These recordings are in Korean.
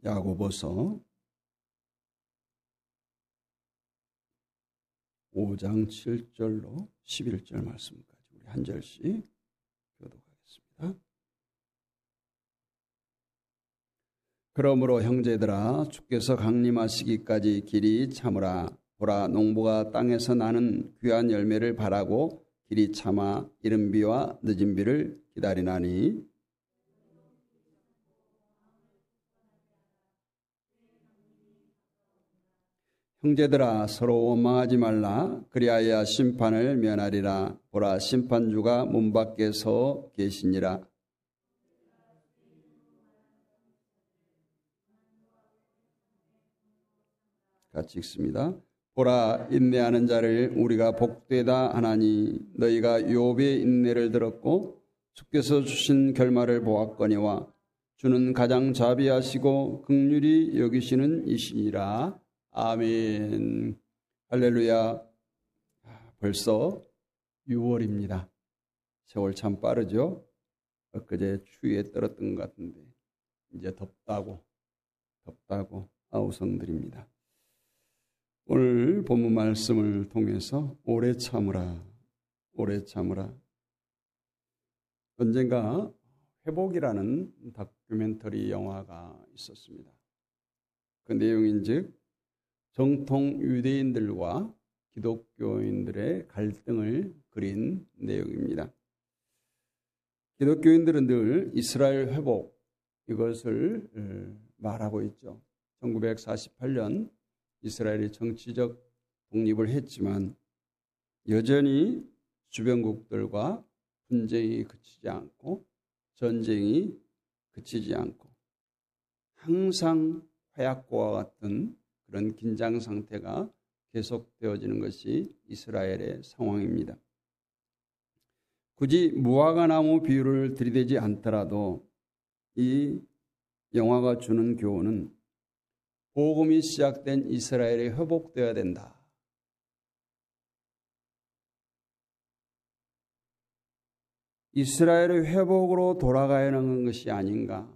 야고보서 5장 7절로 11절 말씀까지 우리 한 절씩 교독하겠습니다. 그러므로 형제들아 주께서 강림하시기까지 길이 참으라. 보라, 농부가 땅에서 나는 귀한 열매를 바라고 길이 참아 이른 비와 늦은 비를 기다리나니 형제들아 서로 원망하지 말라. 그리하여 심판을 면하리라. 보라, 심판주가 문 밖에 서 계시니라. 같이 읽습니다. 보라, 인내하는 자를 우리가 복되다 하나니 너희가 욥의 인내를 들었고 주께서 주신 결말을 보았거니와 주는 가장 자비하시고 긍휼히 여기시는 이시니라. 아멘. 할렐루야. 벌써 6월입니다. 세월 참 빠르죠. 엊그제 추위에 떨었던 것 같은데 이제 덥다고 아우성드립니다. 오늘 본문 말씀을 통해서 오래 참으라. 언젠가 회복이라는 다큐멘터리 영화가 있었습니다. 그 내용인즉 정통 유대인들과 기독교인들의 갈등을 그린 내용입니다. 기독교인들은 늘 이스라엘 회복 이것을 말하고 있죠. 1948년 이스라엘이 정치적 독립을 했지만 여전히 주변국들과 분쟁이 그치지 않고 전쟁이 그치지 않고 항상 화약고와 같은 그런 긴장 상태가 계속되어지는 것이 이스라엘의 상황입니다. 굳이 무화과나무 비유를 들이대지 않더라도 이 영화가 주는 교훈은 복음이 시작된 이스라엘이 회복되어야 된다. 이스라엘의 회복으로 돌아가야 하는 것이 아닌가.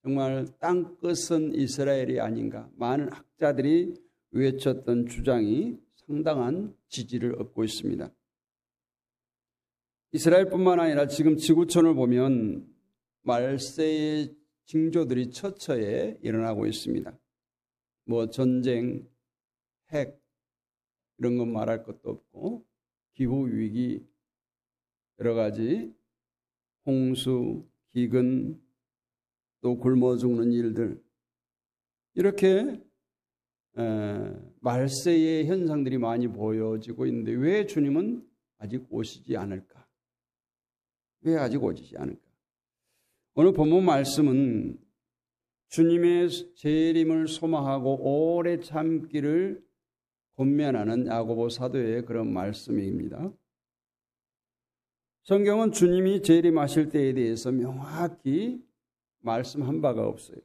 정말 땅끝은 이스라엘이 아닌가. 많은 학자들이 외쳤던 주장이 상당한 지지를 얻고 있습니다. 이스라엘뿐만 아니라 지금 지구촌을 보면 말세의 징조들이 처처에 일어나고 있습니다. 전쟁, 핵 이런 건 말할 것도 없고 기후위기 여러 가지 홍수, 기근 또 굶어 죽는 일들 이렇게 말세의 현상들이 많이 보여지고 있는데 왜 주님은 아직 오시지 않을까? 왜 아직 오시지 않을까? 오늘 본문 말씀은 주님의 재림을 소망하고 오래 참기를 권면하는 야고보 사도의 그런 말씀입니다. 성경은 주님이 재림하실 때에 대해서 명확히 말씀한 바가 없어요.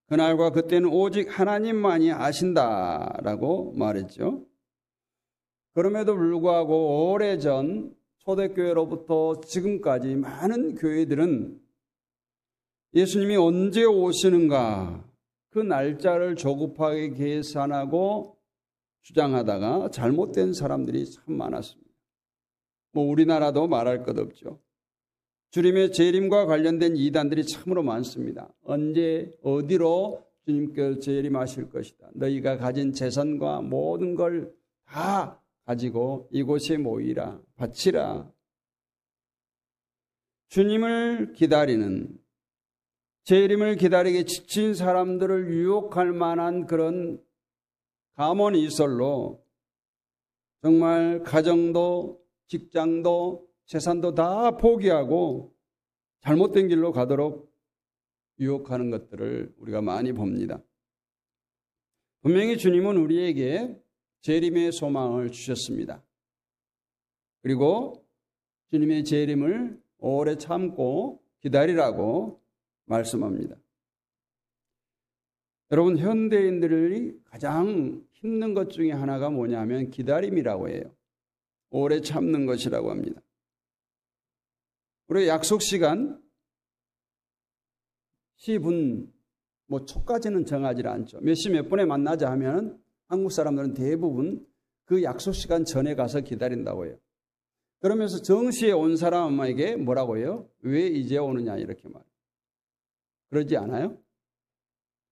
그날과 그때는 오직 하나님만이 아신다라고 말했죠. 그럼에도 불구하고 오래전 초대교회로부터 지금까지 많은 교회들은 예수님이 언제 오시는가 그 날짜를 조급하게 계산하고 주장하다가 잘못된 사람들이 참 많았습니다. 우리나라도 말할 것 없죠. 주님의 재림과 관련된 이단들이 참으로 많습니다. 언제 어디로 주님께서 재림하실 것이다. 너희가 가진 재산과 모든 걸 다 가지고 이곳에 모이라. 바치라. 주님을 기다리는 재림을 기다리게 지친 사람들을 유혹할 만한 그런 가문이설로 정말 가정도 직장도 재산도 다 포기하고 잘못된 길로 가도록 유혹하는 것들을 우리가 많이 봅니다. 분명히 주님은 우리에게 재림의 소망을 주셨습니다. 그리고 주님의 재림을 오래 참고 기다리라고 말씀합니다. 여러분, 현대인들이 가장 힘든 것 중에 하나가 뭐냐면 기다림이라고 해요. 오래 참는 것이라고 합니다. 우리 약속 시간 10분 뭐 초까지는 정하지 않죠. 몇 시 몇 분에 만나자 하면 한국 사람들은 대부분 그 약속 시간 전에 가서 기다린다고 해요. 그러면서 정시에 온 사람에게 뭐라고 해요? 왜 이제 오느냐 이렇게 말해요. 그러지 않아요?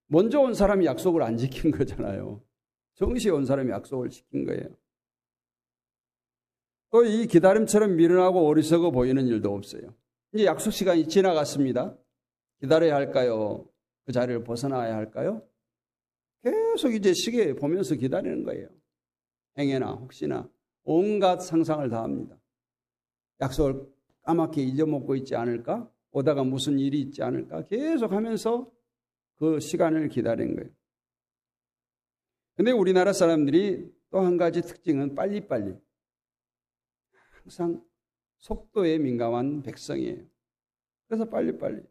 먼저 온 사람이 약속을 안 지킨 거잖아요. 정시에 온 사람이 약속을 지킨 거예요. 또 이 기다림처럼 미련하고 어리석어 보이는 일도 없어요. 이제 약속 시간이 지나갔습니다. 기다려야 할까요? 그 자리를 벗어나야 할까요? 계속 이제 시계 보면서 기다리는 거예요. 행여나 혹시나 온갖 상상을 다 합니다. 약속을 까맣게 잊어먹고 있지 않을까? 오다가 무슨 일이 있지 않을까? 계속 하면서 그 시간을 기다리는 거예요. 근데 우리나라 사람들이 또 한 가지 특징은 빨리빨리. 항상 속도에 민감한 백성이에요. 그래서 빨리빨리.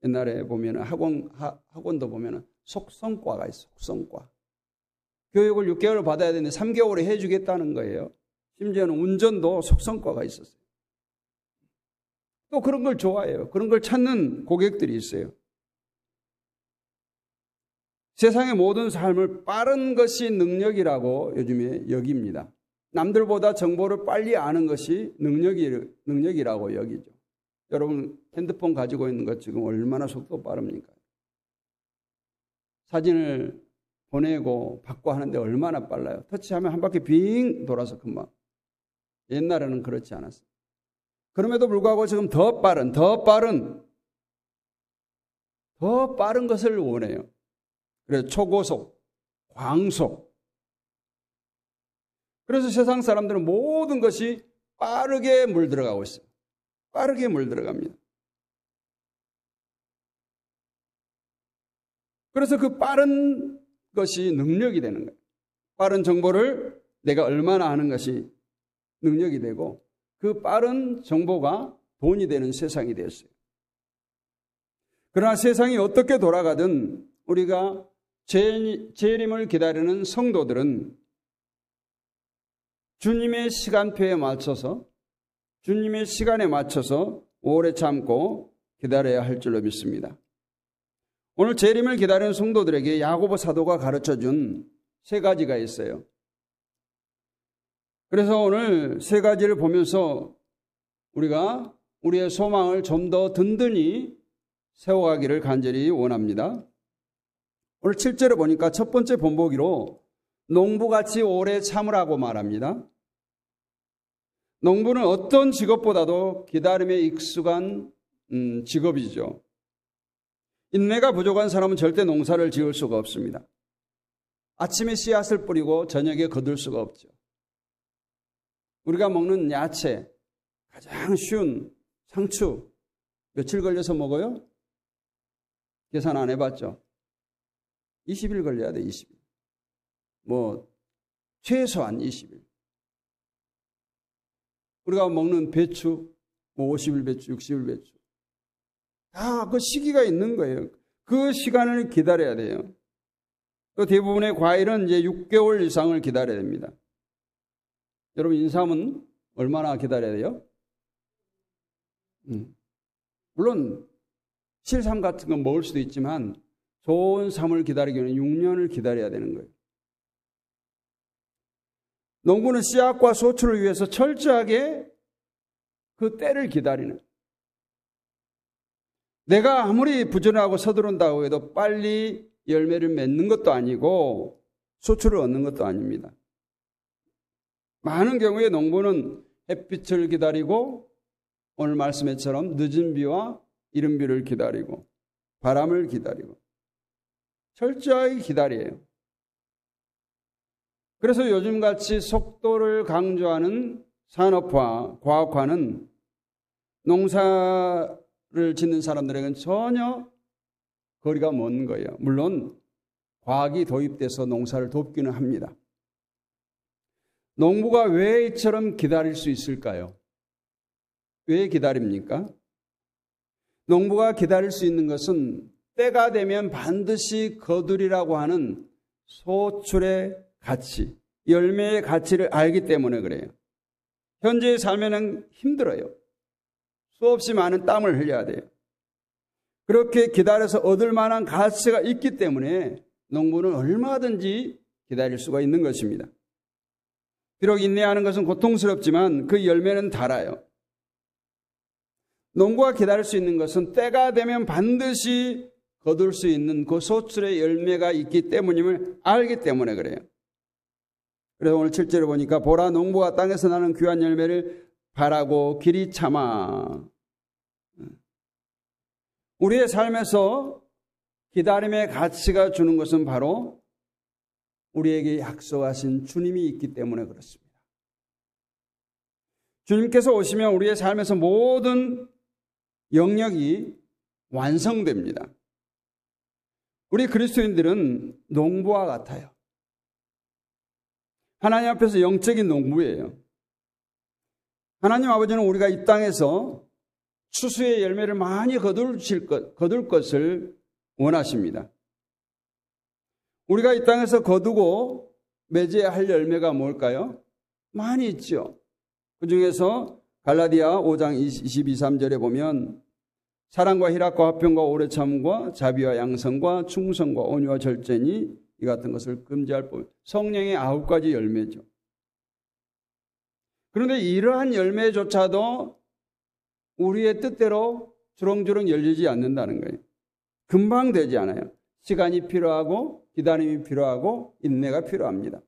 옛날에 보면 학원도 보면 속성과가 있어요. 속성과. 교육을 6개월 받아야 되는데 3개월에 해주겠다는 거예요. 심지어는 운전도 속성과가 있었어요. 또 그런 걸 좋아해요. 그런 걸 찾는 고객들이 있어요. 세상의 모든 삶을 빠른 것이 능력이라고 요즘에 여깁니다. 남들보다 정보를 빨리 아는 것이 능력이라고 여기죠. 여러분 핸드폰 가지고 있는 것 지금 얼마나 속도 빠릅니까? 사진을 보내고 받고 하는데 얼마나 빨라요. 터치하면 한 바퀴 빙 돌아서 금방. 옛날에는 그렇지 않았어요. 그럼에도 불구하고 지금 더 빠른 것을 원해요. 그래서 초고속, 광속. 그래서 세상 사람들은 모든 것이 빠르게 물들어가고 있어요. 빠르게 물들어갑니다. 그래서 그 빠른 것이 능력이 되는 거예요. 빠른 정보를 내가 얼마나 아는 것이 능력이 되고 그 빠른 정보가 돈이 되는 세상이 되었어요. 그러나 세상이 어떻게 돌아가든 우리가 재림을 기다리는 성도들은 주님의 시간표에 맞춰서 주님의 시간에 맞춰서 오래 참고 기다려야 할 줄로 믿습니다. 오늘 재림을 기다리는 성도들에게 야고보 사도가 가르쳐준 세 가지가 있어요. 그래서 오늘 세 가지를 보면서 우리가 우리의 소망을 좀 더 든든히 세워가기를 간절히 원합니다. 오늘 7절에 보니까 첫 번째 본보기로 농부같이 오래 참으라고 말합니다. 농부는 어떤 직업보다도 기다림에 익숙한 직업이죠. 인내가 부족한 사람은 절대 농사를 지을 수가 없습니다. 아침에 씨앗을 뿌리고 저녁에 거둘 수가 없죠. 우리가 먹는 야채, 가장 쉬운 상추, 며칠 걸려서 먹어요? 계산 안 해봤죠? 20일 걸려야 돼, 20일. 최소한 20일. 우리가 먹는 배추, 50일 배추, 60일 배추. 다 그 시기가 있는 거예요. 그 시간을 기다려야 돼요. 또 대부분의 과일은 이제 6개월 이상을 기다려야 됩니다. 여러분, 인삼은 얼마나 기다려야 돼요? 물론, 실삼 같은 건 먹을 수도 있지만, 좋은 삶을 기다리기 위해서는 6년을 기다려야 되는 거예요. 농부는 씨앗과 소출을 위해서 철저하게 그 때를 기다리는. 내가 아무리 부지런하고 서두른다고 해도 빨리 열매를 맺는 것도 아니고 소출을 얻는 것도 아닙니다. 많은 경우에 농부는 햇빛을 기다리고 오늘 말씀처럼 늦은 비와 이른 비를 기다리고 바람을 기다리고 철저하게 기다려요. 그래서 요즘같이 속도를 강조하는 산업화, 과학화는 농사를 짓는 사람들에게는 전혀 거리가 먼 거예요. 물론 과학이 도입돼서 농사를 돕기는 합니다. 농부가 왜 이처럼 기다릴 수 있을까요? 왜 기다립니까? 농부가 기다릴 수 있는 것은 때가 되면 반드시 거두리라고 하는 소출의 가치, 열매의 가치를 알기 때문에 그래요. 현재의 삶에는 힘들어요. 수없이 많은 땀을 흘려야 돼요. 그렇게 기다려서 얻을 만한 가치가 있기 때문에 농부는 얼마든지 기다릴 수가 있는 것입니다. 비록 인내하는 것은 고통스럽지만 그 열매는 달아요. 농부가 기다릴 수 있는 것은 때가 되면 반드시 거둘 수 있는 그 소출의 열매가 있기 때문임을 알기 때문에 그래요. 그래서 오늘 7절에 보니까 보라 농부가 땅에서 나는 귀한 열매를 바라고 길이 참아. 우리의 삶에서 기다림의 가치가 주는 것은 바로 우리에게 약속하신 주님이 있기 때문에 그렇습니다. 주님께서 오시면 우리의 삶에서 모든 영역이 완성됩니다. 우리 그리스도인들은 농부와 같아요. 하나님 앞에서 영적인 농부예요. 하나님 아버지는 우리가 이 땅에서 추수의 열매를 많이 거둘 것을 원하십니다. 우리가 이 땅에서 거두고 맺어야 할 열매가 뭘까요? 많이 있죠. 그 중에서 갈라디아 5장 22, 23절에 보면 사랑과 희락과 화평과 오래 참과 자비와 양성과 충성과 온유와 절제니 이 같은 것을 금지할 법. 성령의 9가지 열매죠. 그런데 이러한 열매조차도 우리의 뜻대로 주렁주렁 열리지 않는다는 거예요. 금방 되지 않아요. 시간이 필요하고 기다림이 필요하고 인내가 필요합니다.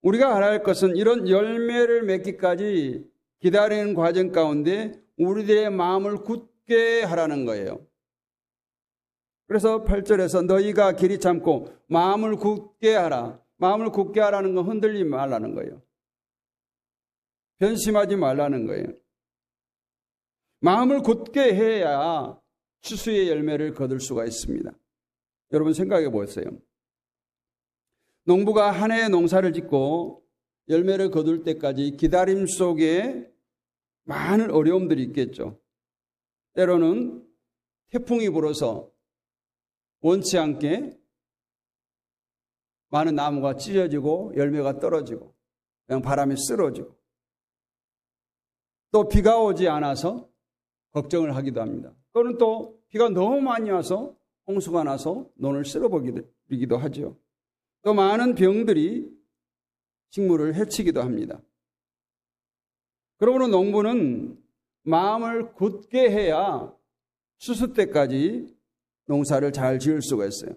우리가 알아야 할 것은 이런 열매를 맺기까지 기다리는 과정 가운데 우리들의 마음을 굳게 하라는 거예요. 그래서 8절에서 너희가 길이 참고 마음을 굳게 하라. 마음을 굳게 하라는 건 흔들리지 말라는 거예요. 변심하지 말라는 거예요. 마음을 굳게 해야 추수의 열매를 거둘 수가 있습니다. 여러분 생각해 보세요. 농부가 한 해의 농사를 짓고 열매를 거둘 때까지 기다림 속에 많은 어려움들이 있겠죠. 때로는 태풍이 불어서 원치 않게 많은 나무가 찢어지고 열매가 떨어지고 그냥 바람에 쓰러지고 또 비가 오지 않아서 걱정을 하기도 합니다. 또는 또 비가 너무 많이 와서 홍수가 나서 논을 쓸어버리기도 하죠. 또 많은 병들이 식물을 해치기도 합니다. 그러므로 농부는 마음을 굳게 해야 추수 때까지 농사를 잘 지을 수가 있어요.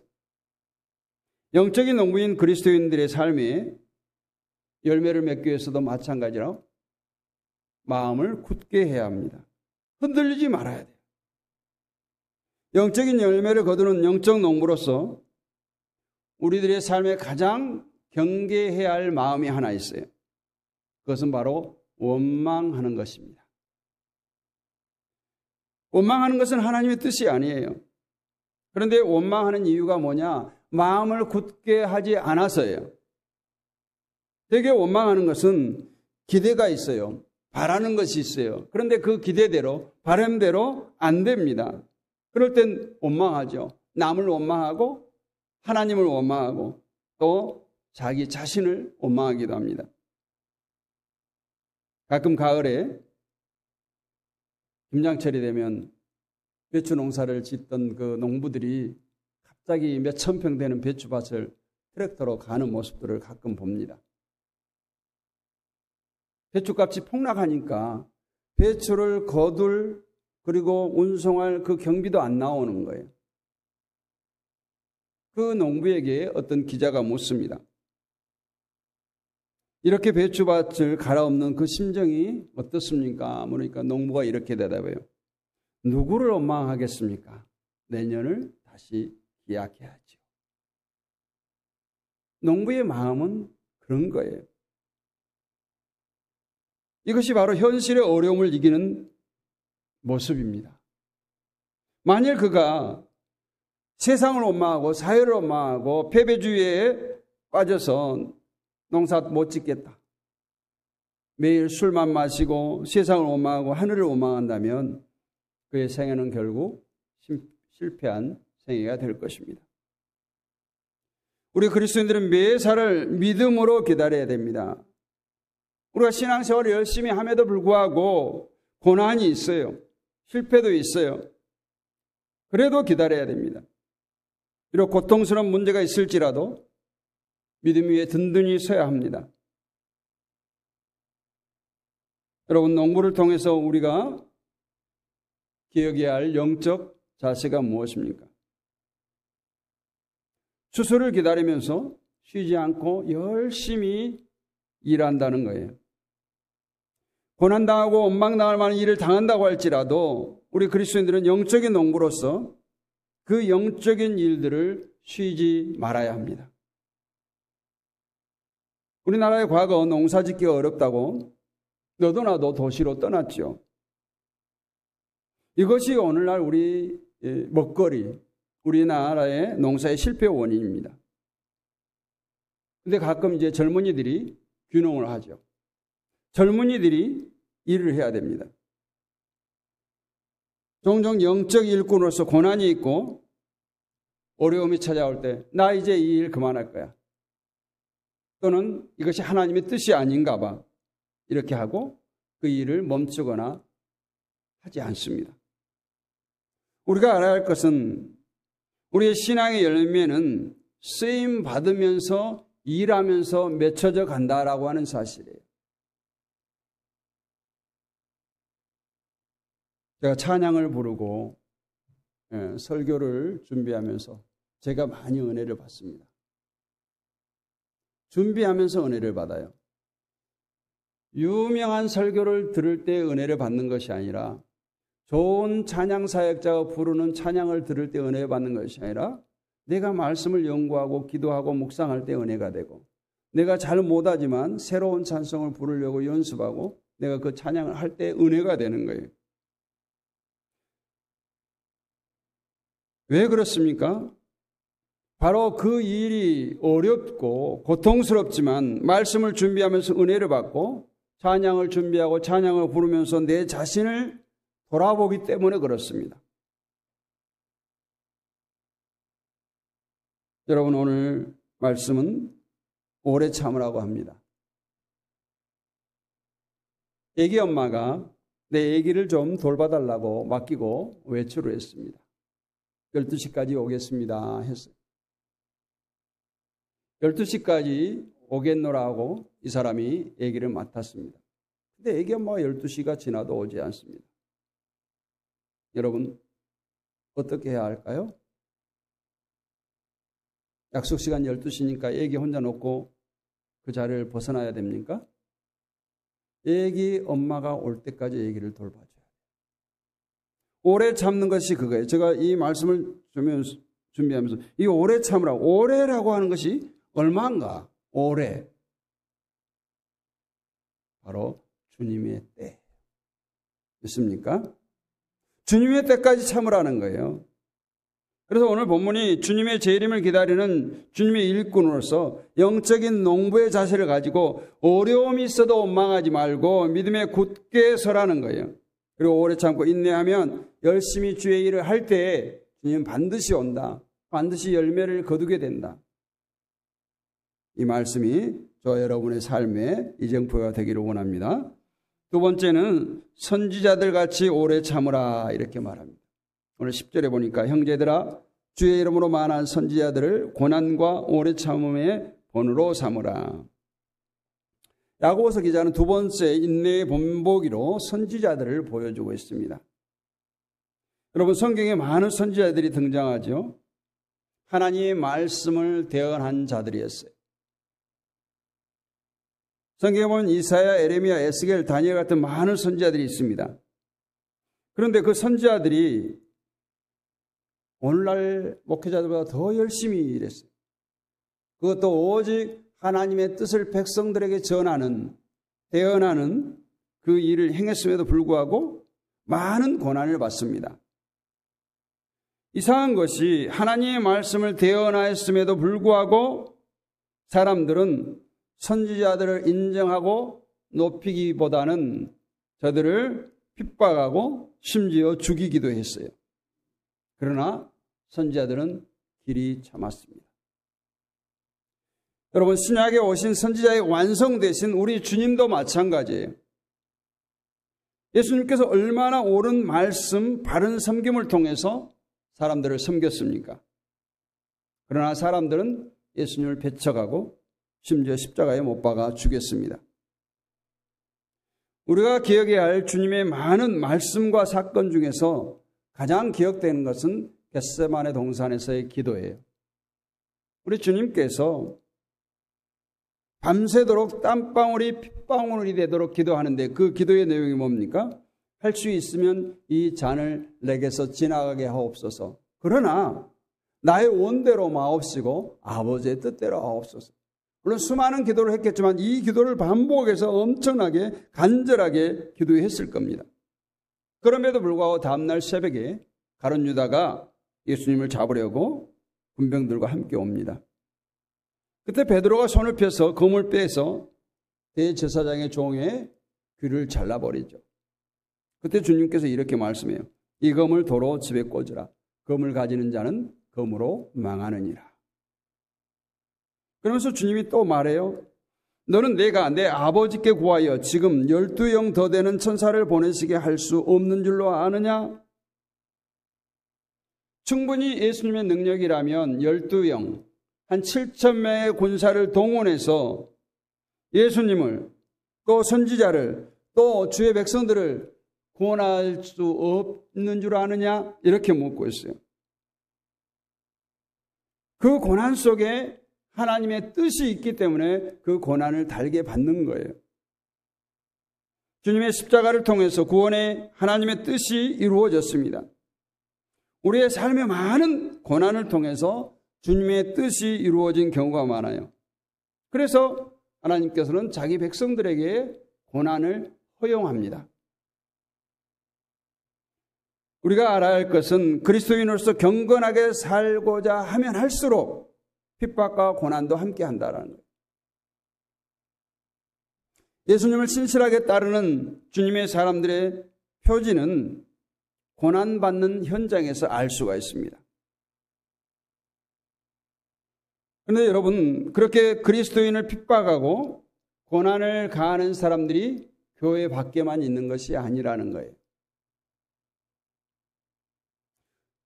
영적인 농부인 그리스도인들의 삶에 열매를 맺기 위해서도 마찬가지로 마음을 굳게 해야 합니다. 흔들리지 말아야 돼요. 영적인 열매를 거두는 영적 농부로서 우리들의 삶에 가장 경계해야 할 마음이 하나 있어요. 그것은 바로 원망하는 것입니다. 원망하는 것은 하나님의 뜻이 아니에요. 그런데 원망하는 이유가 뭐냐? 마음을 굳게 하지 않아서예요. 되게 원망하는 것은 기대가 있어요. 바라는 것이 있어요. 그런데 그 기대대로, 바람대로 안 됩니다. 그럴 땐 원망하죠. 남을 원망하고 하나님을 원망하고 또 자기 자신을 원망하기도 합니다. 가끔 가을에 김장철이 되면 배추 농사를 짓던 그 농부들이 갑자기 몇천 평 되는 배추밭을 트랙터로 가는 모습들을 가끔 봅니다. 배추값이 폭락하니까 배추를 거둘 그리고 운송할 그 경비도 안 나오는 거예요. 그 농부에게 어떤 기자가 묻습니다. 이렇게 배추밭을 갈아엎는 그 심정이 어떻습니까? 그러니까 농부가 이렇게 대답해요. 누구를 원망하겠습니까? 내년을 다시 기약해야죠. 농부의 마음은 그런 거예요. 이것이 바로 현실의 어려움을 이기는 모습입니다. 만일 그가 세상을 원망하고 사회를 원망하고 패배주의에 빠져서 농사 못 짓겠다. 매일 술만 마시고 세상을 원망하고 하늘을 원망한다면 그의 생애는 결국 실패한 생애가 될 것입니다. 우리 그리스도인들은 매사를 믿음으로 기다려야 됩니다. 우리가 신앙생활을 열심히 함에도 불구하고 고난이 있어요. 실패도 있어요. 그래도 기다려야 됩니다. 비록 고통스러운 문제가 있을지라도 믿음 위에 든든히 서야 합니다. 여러분, 농부를 통해서 우리가 기억해야 할 영적 자세가 무엇입니까? 추수를 기다리면서 쉬지 않고 열심히 일한다는 거예요. 고난당하고 원망당할 만한 일을 당한다고 할지라도 우리 그리스도인들은 영적인 농부로서 그 영적인 일들을 쉬지 말아야 합니다. 우리나라의 과거 농사짓기가 어렵다고 너도 나도 도시로 떠났죠. 이것이 오늘날 우리 먹거리, 우리나라의 농사의 실패 원인입니다. 근데 가끔 이제 젊은이들이 귀농을 하죠. 젊은이들이 일을 해야 됩니다. 종종 영적 일꾼으로서 고난이 있고 어려움이 찾아올 때 나 이제 이 일 그만할 거야. 또는 이것이 하나님의 뜻이 아닌가 봐. 이렇게 하고 그 일을 멈추거나 하지 않습니다. 우리가 알아야 할 것은 우리의 신앙의 열매는 쓰임 받으면서 일하면서 맺혀져 간다라고 하는 사실이에요. 제가 찬양을 부르고 설교를 준비하면서 제가 많이 은혜를 받습니다. 준비하면서 은혜를 받아요. 유명한 설교를 들을 때 은혜를 받는 것이 아니라 좋은 찬양 사역자가 부르는 찬양을 들을 때 은혜 받는 것이 아니라 내가 말씀을 연구하고 기도하고 묵상할 때 은혜가 되고 내가 잘 못하지만 새로운 찬송을 부르려고 연습하고 내가 그 찬양을 할 때 은혜가 되는 거예요. 왜 그렇습니까? 바로 그 일이 어렵고 고통스럽지만 말씀을 준비하면서 은혜를 받고 찬양을 준비하고 찬양을 부르면서 내 자신을 돌아보기 때문에 그렇습니다. 여러분, 오늘 말씀은 오래 참으라고 합니다. 애기 엄마가 내 애기를 좀 돌봐달라고 맡기고 외출을 했습니다. 12시까지 오겠습니다 했어요. 12시까지 오겠노라 하고 이 사람이 애기를 맡았습니다. 근데 애기 엄마가 12시가 지나도 오지 않습니다. 여러분, 어떻게 해야 할까요? 약속 시간 12시니까 애기 혼자 놓고 그 자리를 벗어나야 됩니까? 애기 엄마가 올 때까지 애기를 돌봐줘야 돼요. 오래 참는 것이 그거예요. 제가 이 말씀을 준비하면서 이 오래 참으라고, 오래라고 하는 것이 얼마인가? 오래. 바로 주님의 때. 믿습니까? 주님의 때까지 참으라는 거예요. 그래서 오늘 본문이 주님의 재림을 기다리는 주님의 일꾼으로서 영적인 농부의 자세를 가지고 어려움이 있어도 원망하지 말고 믿음에 굳게 서라는 거예요. 그리고 오래 참고 인내하면 열심히 주의 일을 할 때에 주님은 반드시 온다. 반드시 열매를 거두게 된다. 이 말씀이 저 여러분의 삶의 이정표가 되기를 원합니다. 두 번째는 선지자들 같이 오래 참으라 이렇게 말합니다. 오늘 10절에 보니까 형제들아 주의 이름으로 만한 선지자들을 고난과 오래 참음의 본으로 삼으라. 야고보서 기자는 두 번째 인내의 본보기로 선지자들을 보여주고 있습니다. 여러분, 성경에 많은 선지자들이 등장하죠. 하나님의 말씀을 대언한 자들이었어요. 성경에 보면 이사야, 에레미야, 에스겔, 다니엘 같은 많은 선지자들이 있습니다. 그런데 그 선지자들이 오늘날 목회자들보다 더 열심히 일했어요. 그것도 오직 하나님의 뜻을 백성들에게 전하는, 대언하는 그 일을 행했음에도 불구하고 많은 고난을 받습니다. 이상한 것이 하나님의 말씀을 대언하였음에도 불구하고 사람들은 선지자들을 인정하고 높이기보다는 저들을 핍박하고 심지어 죽이기도 했어요. 그러나 선지자들은 길이 참았습니다. 여러분, 신약에 오신 선지자의 완성되신 우리 주님도 마찬가지예요. 예수님께서 얼마나 옳은 말씀, 바른 섬김을 통해서 사람들을 섬겼습니까? 그러나 사람들은 예수님을 배척하고 심지어 십자가에 못 박아 죽였습니다. 우리가 기억해야 할 주님의 많은 말씀과 사건 중에서 가장 기억되는 것은 겟세마네 동산에서의 기도예요. 우리 주님께서 밤새도록 땀방울이 핏방울이 되도록 기도하는데 그 기도의 내용이 뭡니까? 할 수 있으면 이 잔을 내게서 지나가게 하옵소서. 그러나 나의 원대로 마옵시고 아버지의 뜻대로 하옵소서. 물론 수많은 기도를 했겠지만 이 기도를 반복해서 엄청나게 간절하게 기도했을 겁니다. 그럼에도 불구하고 다음날 새벽에 가룟 유다가 예수님을 잡으려고 군병들과 함께 옵니다. 그때 베드로가 손을 펴서 검을 빼서 대제사장의 종의 귀를 잘라버리죠. 그때 주님께서 이렇게 말씀해요. 이 검을 도로 집에 꽂으라. 검을 가지는 자는 검으로 망하느니라. 그러면서 주님이 또 말해요. 너는 내가 내 아버지께 구하여 지금 12영 더 되는 천사를 보내시게 할 수 없는 줄로 아느냐? 충분히 예수님의 능력이라면 12영, 한 7,000명의 군사를 동원해서 예수님을 또 선지자를 또 주의 백성들을 구원할 수 없는 줄 아느냐? 이렇게 묻고 있어요. 그 고난 속에 하나님의 뜻이 있기 때문에 그 고난을 달게 받는 거예요. 주님의 십자가를 통해서 구원의 하나님의 뜻이 이루어졌습니다. 우리의 삶의 많은 고난을 통해서 주님의 뜻이 이루어진 경우가 많아요. 그래서 하나님께서는 자기 백성들에게 고난을 허용합니다. 우리가 알아야 할 것은 그리스도인으로서 경건하게 살고자 하면 할수록 핍박과 고난도 함께 한다는 거예요. 예수님을 신실하게 따르는 주님의 사람들의 표지는 고난받는 현장에서 알 수가 있습니다. 그런데 여러분, 그렇게 그리스도인을 핍박하고 고난을 가하는 사람들이 교회 밖에만 있는 것이 아니라는 거예요.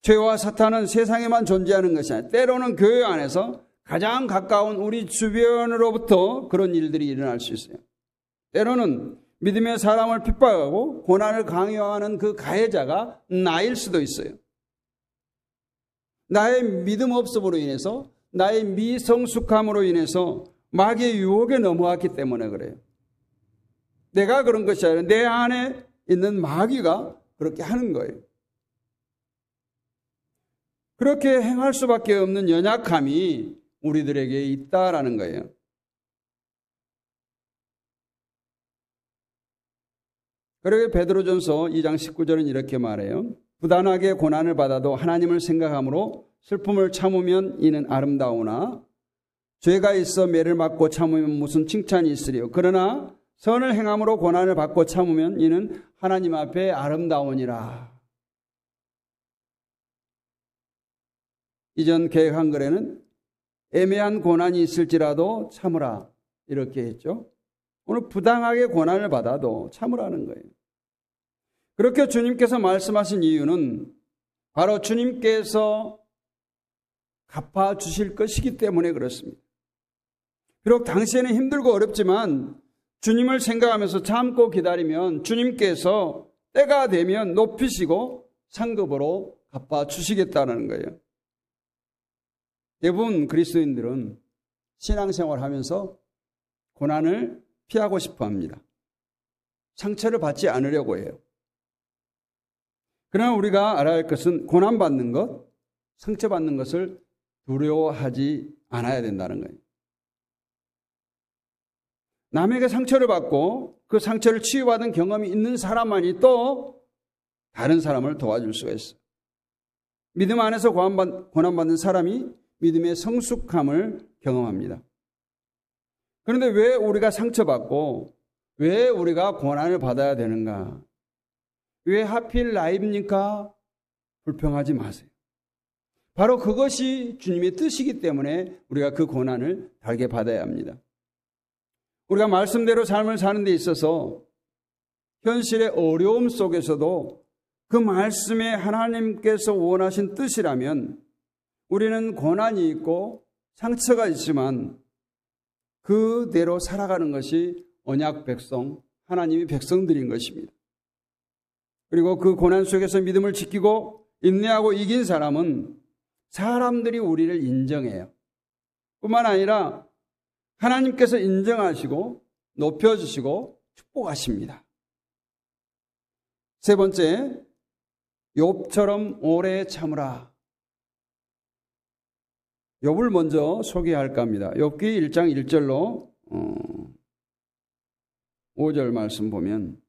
죄와 사탄은 세상에만 존재하는 것이 아니라 때로는 교회 안에서 가장 가까운 우리 주변으로부터 그런 일들이 일어날 수 있어요. 때로는 믿음의 사람을 핍박하고 고난을 강요하는 그 가해자가 나일 수도 있어요. 나의 믿음 없음으로 인해서, 나의 미성숙함으로 인해서 마귀의 유혹에 넘어왔기 때문에 그래요. 내가 그런 것이 아니라 내 안에 있는 마귀가 그렇게 하는 거예요. 그렇게 행할 수밖에 없는 연약함이 우리들에게 있다라는 거예요. 그러게 베드로전서 2장 19절은 이렇게 말해요. 부단하게 고난을 받아도 하나님을 생각함으로 슬픔을 참으면 이는 아름다우나 죄가 있어 매를 맞고 참으면 무슨 칭찬이 있으리요. 그러나 선을 행함으로 고난을 받고 참으면 이는 하나님 앞에 아름다우니라. 이전 개역 한글에는 애매한 고난이 있을지라도 참으라 이렇게 했죠. 오늘 부당하게 고난을 받아도 참으라는 거예요. 그렇게 주님께서 말씀하신 이유는 바로 주님께서 갚아주실 것이기 때문에 그렇습니다. 비록 당시에는 힘들고 어렵지만 주님을 생각하면서 참고 기다리면 주님께서 때가 되면 높이시고 상급으로 갚아주시겠다는 거예요. 대부분 그리스도인들은 신앙생활을 하면서 고난을 피하고 싶어 합니다. 상처를 받지 않으려고 해요. 그러나 우리가 알아야 할 것은 고난받는 것, 상처받는 것을 두려워하지 않아야 된다는 거예요. 남에게 상처를 받고 그 상처를 치유받은 경험이 있는 사람만이 또 다른 사람을 도와줄 수가 있어요. 믿음 안에서 고난받는 사람이 믿음의 성숙함을 경험합니다. 그런데 왜 우리가 상처받고 왜 우리가 고난을 받아야 되는가? 왜 하필 나입니까? 불평하지 마세요. 바로 그것이 주님의 뜻이기 때문에 우리가 그 고난을 달게 받아야 합니다. 우리가 말씀대로 삶을 사는 데 있어서 현실의 어려움 속에서도 그 말씀에 하나님께서 원하신 뜻이라면 우리는 고난이 있고 상처가 있지만 그대로 살아가는 것이 언약 백성, 하나님이 백성들인 것입니다. 그리고 그 고난 속에서 믿음을 지키고 인내하고 이긴 사람은 사람들이 우리를 인정해요. 뿐만 아니라 하나님께서 인정하시고 높여주시고 축복하십니다. 세 번째, 욥처럼 오래 참으라. 욥을 먼저 소개할까 합니다. 욥기 1장 1절로 5절 말씀 보면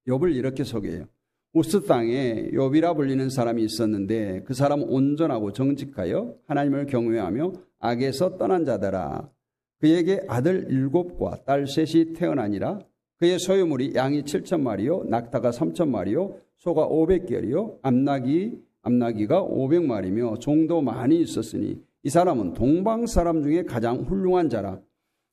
욥을 이렇게 소개해요. 우스 땅에 욥이라 불리는 사람이 있었는데 그 사람은 온전하고 정직하여 하나님을 경외하며 악에서 떠난 자더라. 그에게 아들 7과 딸 3이 태어나니라. 그의 소유물이 양이 7,000마리요 낙타가 3,000마리요 소가 500개리요 암나기가 500마리며 종도 많이 있었으니 이 사람은 동방 사람 중에 가장 훌륭한 자라.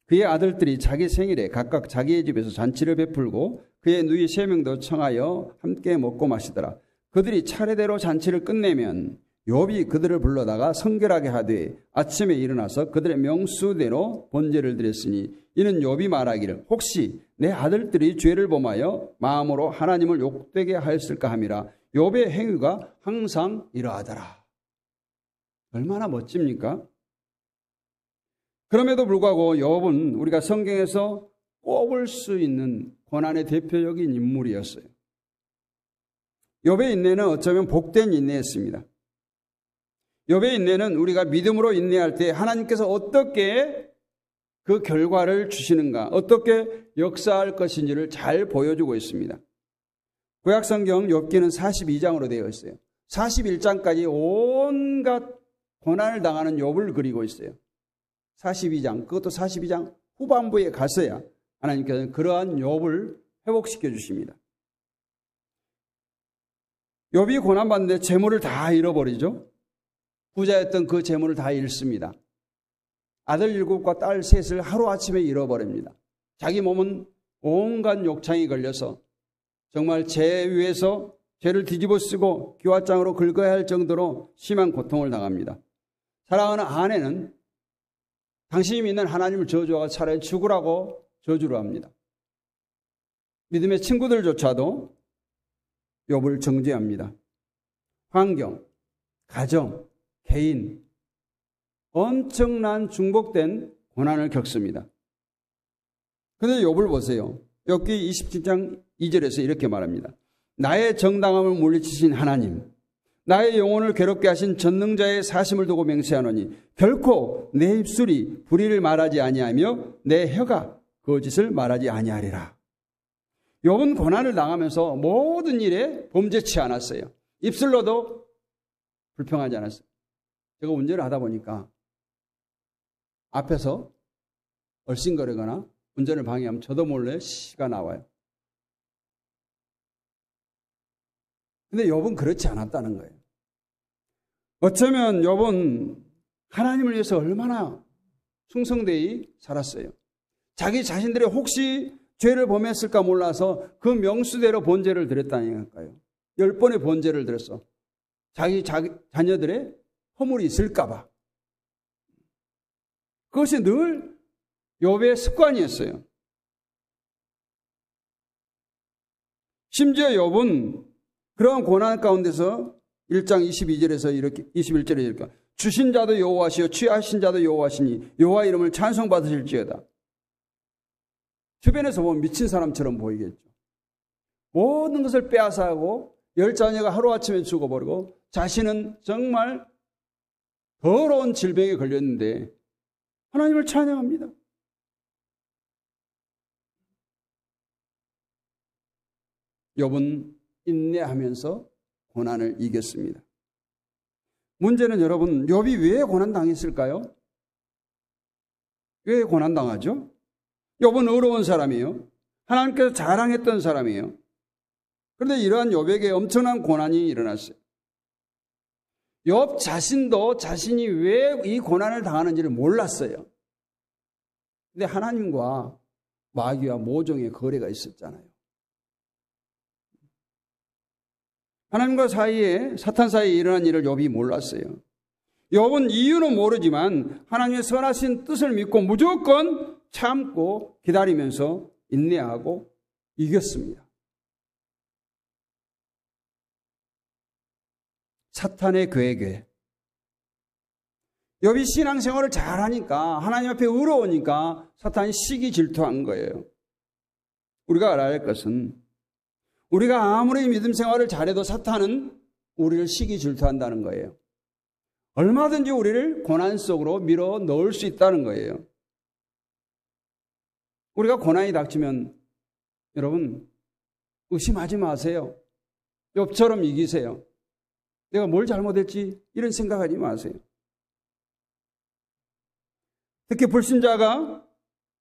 그의 아들들이 자기 생일에 각각 자기의 집에서 잔치를 베풀고 그의 누이 3명도 청하여 함께 먹고 마시더라. 그들이 차례대로 잔치를 끝내면 욥이 그들을 불러다가 성결하게 하되 아침에 일어나서 그들의 명수대로 번제를 드렸으니 이는 욥이 말하기를 혹시 내 아들들이 죄를 범하여 마음으로 하나님을 욕되게 하였을까 함이라. 욥의 행위가 항상 이러하더라. 얼마나 멋집니까? 그럼에도 불구하고 욥은 우리가 성경에서 꼽을 수 있는 고난의 대표적인 인물이었어요. 욥의 인내는 어쩌면 복된 인내였습니다. 욥의 인내는 우리가 믿음으로 인내할 때 하나님께서 어떻게 그 결과를 주시는가, 어떻게 역사할 것인지를 잘 보여주고 있습니다. 구약성경 욥기는 42장으로 되어 있어요. 41장까지 온갖 고난을 당하는 욥을 그리고 있어요. 42장, 그것도 42장 후반부에 가서야 하나님께서는 그러한 욥을 회복시켜 주십니다. 욥이 고난받는데 재물을 다 잃어버리죠. 부자였던 그 재물을 다 잃습니다. 아들 7과 딸 3을 하루아침에 잃어버립니다. 자기 몸은 온갖 욕창이 걸려서 정말 죄 위에서 죄를 뒤집어 쓰고 기와장으로 긁어야 할 정도로 심한 고통을 당합니다. 사랑하는 아내는 당신이 믿는 하나님을 저주하고 차라리 죽으라고 저주를 합니다. 믿음의 친구들조차도 욥을 정죄합니다. 환경, 가정, 개인, 엄청난 중복된 고난을 겪습니다. 그런데 욥을 보세요. 욥기 27장 2절에서 이렇게 말합니다. 나의 정당함을 물리치신 하나님, 나의 영혼을 괴롭게 하신 전능자의 사심을 두고 맹세하노니 결코 내 입술이 불의를 말하지 아니하며 내 혀가 거짓을 말하지 아니하리라. 욥은 고난을 당하면서 모든 일에 범죄치 않았어요. 입술로도 불평하지 않았어요. 제가 운전을 하다 보니까 앞에서 얼씬거리거나 운전을 방해하면 저도 몰래 시가 나와요. 근데 욥은 그렇지 않았다는 거예요. 어쩌면 욥은 하나님을 위해서 얼마나 충성되이 살았어요. 자기 자신들이 혹시 죄를 범했을까 몰라서 그 명수대로 번제를 드렸다니까요. 10번의 번제를 드렸어. 자기 자녀들의 허물이 있을까 봐. 그것이 늘 욥의 습관이었어요. 심지어 욥은 그러한 고난 가운데서 1장 22절에서 이렇게 21절에 이렇게 주신 자도 여호와시요 취하신 자도 여호와시니 여호와 이름을 찬송받으실지어다. 주변에서 보면 미친 사람처럼 보이겠죠. 모든 것을 빼앗아가고 10자녀가 하루아침에 죽어버리고 자신은 정말 더러운 질병에 걸렸는데 하나님을 찬양합니다. 욥은 인내하면서 고난을 이겼습니다. 문제는 여러분, 욥이 왜 고난당했을까요? 왜 고난당하죠? 욥은 어려운 사람이에요. 하나님께서 자랑했던 사람이에요. 그런데 이러한 욥에게 엄청난 고난이 일어났어요. 욥 자신도 자신이 왜 이 고난을 당하는지를 몰랐어요. 근데 하나님과 마귀와 모종의 거래가 있었잖아요. 하나님과 사이에 사탄 사이에 일어난 일을 욥이 몰랐어요. 욥은 이유는 모르지만 하나님의 선하신 뜻을 믿고 무조건 참고 기다리면서 인내하고 이겼습니다. 사탄의 괴괴. 욥이 신앙생활을 잘하니까 하나님 앞에 의로우니까 사탄이 시기 질투한 거예요. 우리가 알아야 할 것은 우리가 아무리 믿음 생활을 잘해도 사탄은 우리를 시기 질투한다는 거예요. 얼마든지 우리를 고난 속으로 밀어 넣을 수 있다는 거예요. 우리가 고난이 닥치면 여러분 의심하지 마세요. 욥처럼 이기세요. 내가 뭘 잘못했지 이런 생각하지 마세요. 특히 불신자가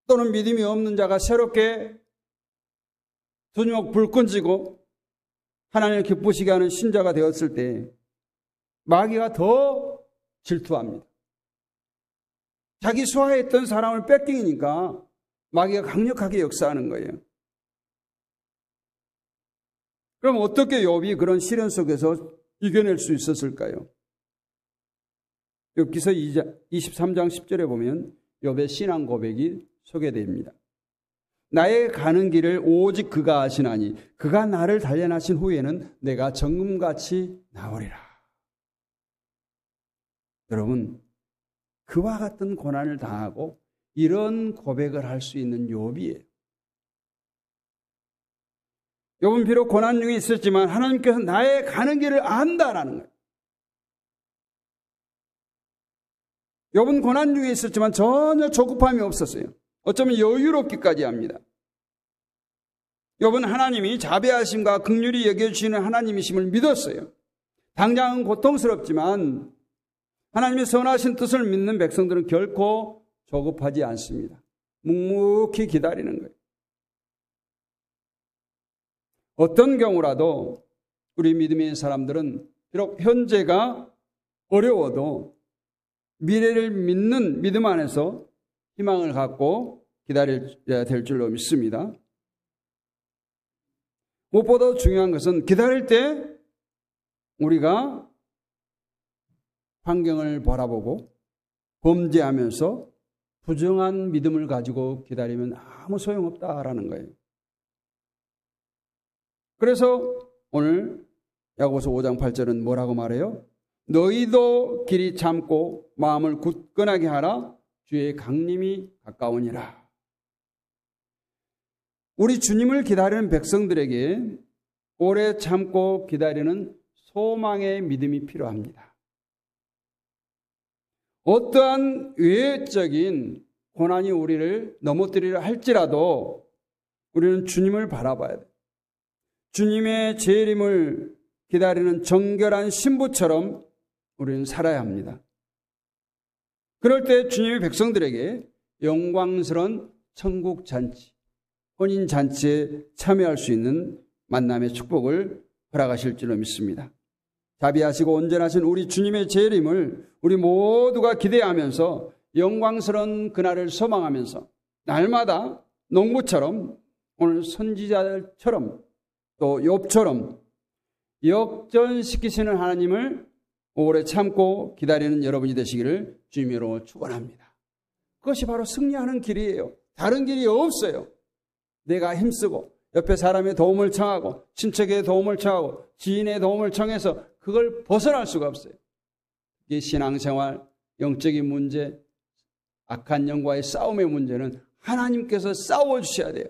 또는 믿음이 없는 자가 새롭게 두누옥 불 끈지고 하나님을 기쁘시게 하는 신자가 되었을 때 마귀가 더 질투합니다. 자기 수하했던 사람을 뺏기니까 마귀가 강력하게 역사하는 거예요. 그럼 어떻게 욥이 그런 시련 속에서 이겨낼 수 있었을까요? 욥기서 23장 10절에 보면 욥의 신앙 고백이 소개됩니다. 나의 가는 길을 오직 그가 아시나니 그가 나를 단련하신 후에는 내가 정금같이 나오리라. 여러분, 그와 같은 고난을 당하고 이런 고백을 할 수 있는 욥이에요. 욥은 비록 고난 중에 있었지만 하나님께서 나의 가는 길을 안다라는 거예요. 욥은 고난 중에 있었지만 전혀 조급함이 없었어요. 어쩌면 여유롭기까지 합니다. 욥은 하나님이 자비하심과 긍휼히 여겨주시는 하나님이심을 믿었어요. 당장은 고통스럽지만 하나님의 선하신 뜻을 믿는 백성들은 결코 조급하지 않습니다. 묵묵히 기다리는 거예요. 어떤 경우라도 우리 믿음의 사람들은 비록 현재가 어려워도 미래를 믿는 믿음 안에서 희망을 갖고 기다려야 될 줄로 믿습니다. 무엇보다 중요한 것은 기다릴 때 우리가 환경을 바라보고 범죄하면서 부정한 믿음을 가지고 기다리면 아무 소용없다라는 거예요. 그래서 오늘 야고보서 5장 8절은 뭐라고 말해요? 너희도 길이 참고 마음을 굳건하게 하라. 주의 강림이 가까우니라. 우리 주님을 기다리는 백성들에게 오래 참고 기다리는 소망의 믿음이 필요합니다. 어떠한 외적인 고난이 우리를 넘어뜨리려 할지라도 우리는 주님을 바라봐야 돼요. 주님의 재림을 기다리는 정결한 신부처럼 우리는 살아야 합니다. 그럴 때 주님의 백성들에게 영광스러운 천국 잔치, 혼인 잔치에 참여할 수 있는 만남의 축복을 허락하실 줄로 믿습니다. 자비하시고 온전하신 우리 주님의 재림을 우리 모두가 기대하면서 영광스러운 그날을 소망하면서 날마다 농부처럼 오늘 선지자들처럼 또 욥처럼 역전시키시는 하나님을 오래 참고 기다리는 여러분이 되시기를 주님으로 축원합니다. 그것이 바로 승리하는 길이에요. 다른 길이 없어요. 내가 힘쓰고 옆에 사람의 도움을 청하고 친척의 도움을 청하고 지인의 도움을 청해서 그걸 벗어날 수가 없어요. 이 신앙생활, 영적인 문제, 악한 영과의 싸움의 문제는 하나님께서 싸워주셔야 돼요.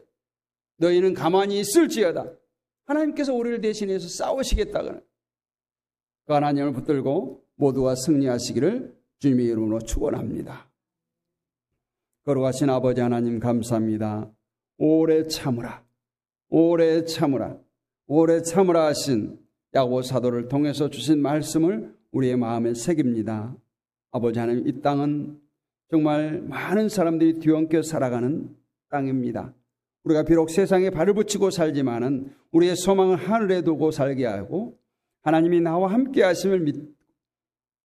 너희는 가만히 있을지어다. 하나님께서 우리를 대신해서 싸우시겠다고는 그 하나님을 붙들고 모두가 승리하시기를 주님의 이름으로 축원합니다. 거룩하신 아버지 하나님 감사합니다. 오래 참으라, 오래 참으라, 오래 참으라 하신 야고보 사도를 통해서 주신 말씀을 우리의 마음에 새깁니다. 아버지 하나님, 이 땅은 정말 많은 사람들이 뒤엉켜 살아가는 땅입니다. 우리가 비록 세상에 발을 붙이고 살지만은 우리의 소망을 하늘에 두고 살게 하고 하나님이 나와 함께 하심을 믿고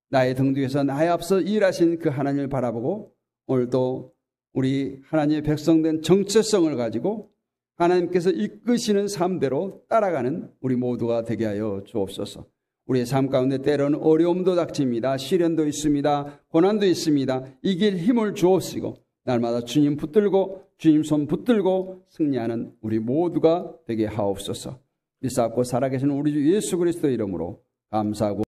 나의 등 뒤에서 나의 앞서 일하신 그 하나님을 바라보고 오늘도 우리 하나님의 백성된 정체성을 가지고 하나님께서 이끄시는 삶대로 따라가는 우리 모두가 되게 하여 주옵소서. 우리의 삶 가운데 때로는 어려움도 닥칩니다. 시련도 있습니다. 고난도 있습니다. 이길 힘을 주옵시고 날마다 주님 붙들고 주님 손 붙들고 승리하는 우리 모두가 되게 하옵소서. 믿사옵고 살아계신 우리 주 예수 그리스도 이름으로 감사하고